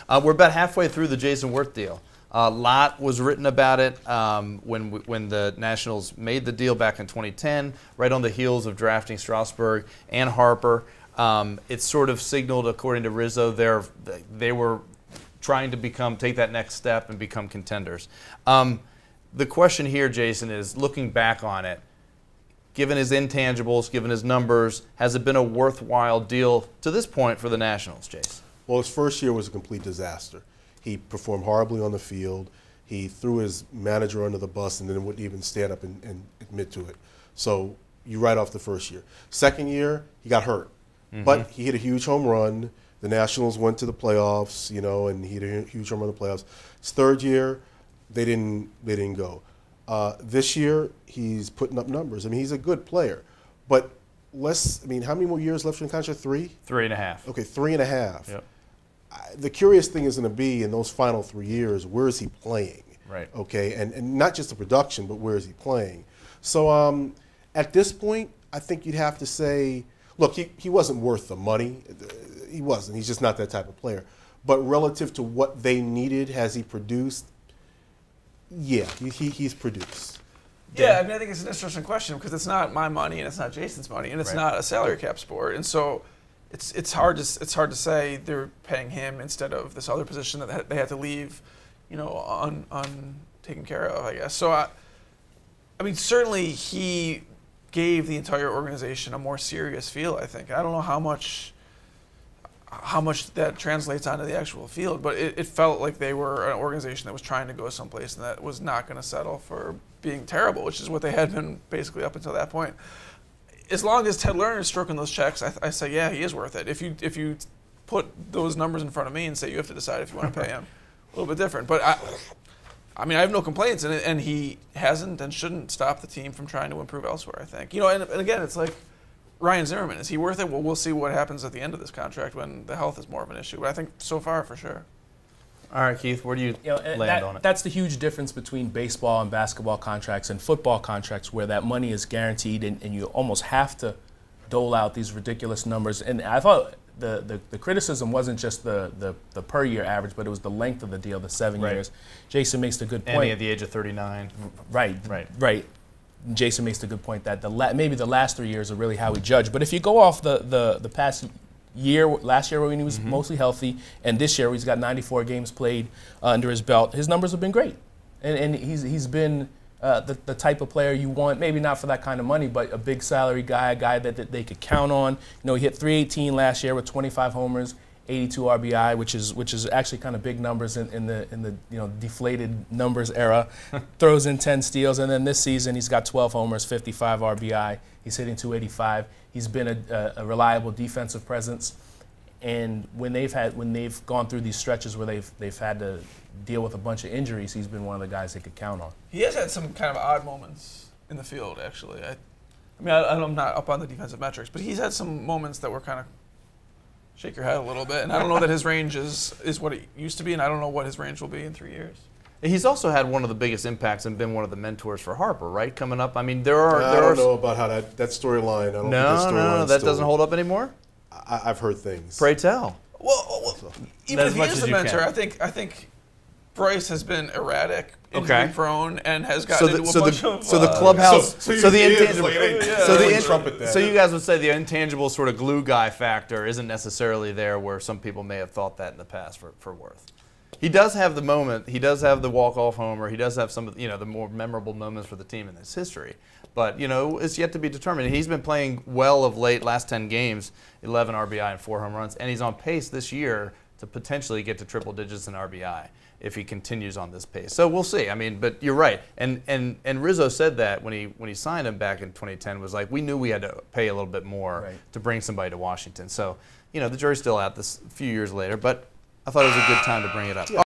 We're about halfway through the Jason Worth deal. A lot was written about it when the Nationals made the deal back in 2010, right on the heels of drafting Strasburg and Harper. It sort of signaled, according to Rizzo, they were trying to take that next step and become contenders. The question here, Jason, is looking back on it, given his intangibles, given his numbers, has it been a worthwhile deal to this point for the Nationals, Jason? Well, his first year was a complete disaster. He performed horribly on the field. He threw his manager under the bus and then wouldn't even stand up and admit to it. So you write off the first year. Second year, he got hurt. But he hit a huge home run. The Nationals went to the playoffs, and he hit a huge home run in the playoffs. His third year, they didn't go. This year, he's putting up numbers. I mean, he's a good player. But how many more years left in the contract? 3? 3.5. Okay, 3.5. Yep. The curious thing is going to be in those final 3 years, where is he playing? Right. Okay, and not just the production, but where is he playing? So at this point, I think you'd have to say, look, he wasn't worth the money. He wasn't. He's just not that type of player. But relative to what they needed, has he produced? Yeah, he's produced. Yeah, I think it's an interesting question because it's not my money and it's not Jason's money and it's not a salary cap sport, and so it's hard to say they're paying him instead of this other position that they had to leave, taken care of, I guess. So I mean, certainly he gave the entire organization a more serious feel, I think. I don't know how much that translates onto the actual field, but it felt like they were an organization that was trying to go someplace and that was not going to settle for being terrible, which is what they had been basically up until that point. As long as Ted Lerner is stroking those checks, I say, yeah, he is worth it. If you put those numbers in front of me and say you have to decide if you want to pay him, a little bit different. But I mean, I have no complaints, and he hasn't and shouldn't stop the team from trying to improve elsewhere, I think. And again, it's like Ryan Zimmerman. Is he worth it? Well, we'll see what happens at the end of this contract when the health is more of an issue. But I think so far, for sure. All right, Keith, where do you land on it? That's the huge difference between baseball and basketball contracts and football contracts, where that money is guaranteed and you almost have to dole out these ridiculous numbers. And I thought the criticism wasn't just the per year average, but it was the length of the deal, the 7 years. Jason makes a good point. And at the age of 39. Right. Jason makes a good point that maybe the last 3 years are really how we judge. But if you go off the past year, last year when he was mostly healthy, and this year he's got 94 games played under his belt, his numbers have been great. And he's been the type of player you want, maybe not for that kind of money, but a big salary guy, a guy that they could count on. He hit 318 last year with 25 homers, 82 RBI, which is actually kind of big numbers in the deflated numbers era. Throws in 10 steals, and then this season he's got 12 homers, 55 RBI. He's hitting 285. He's been a reliable defensive presence, and when they've gone through these stretches where they've had to deal with a bunch of injuries, he's been one of the guys they could count on. He has had some kind of odd moments in the field, actually. I'm not up on the defensive metrics, but he's had some moments that were kind of shake your head a little bit, and I don't know that his range is what it used to be, and I don't know what his range will be in 3 years. He's also had one of the biggest impacts and been one of the mentors for Harper, right? Coming up, I mean, I don't know about how that storyline. No, that doesn't hold up anymore. I've heard things. Pray tell. Well, even if he is the mentor, I think Bryce has been erratic, injury prone, and has gotten into a bunch of. So the clubhouse. So the intangible. Trumpet. So you guys would say the intangible sort of glue guy factor isn't necessarily there, where some people may have thought that in the past for Worth. He does have the moment. He does have the walk-off homer. He does have some of the more memorable moments for the team in its history. But it's yet to be determined. He's been playing well of late. Last 10 games, 11 RBI and 4 home runs, and he's on pace this year to potentially get to triple digits in RBI if he continues on this pace. So we'll see. I mean, but you're right. And Rizzo said that when he signed him back in 2010 was like, we knew we had to pay a little bit more to bring somebody to Washington. So the jury's still out this few years later, but I thought it was a good time to bring it up.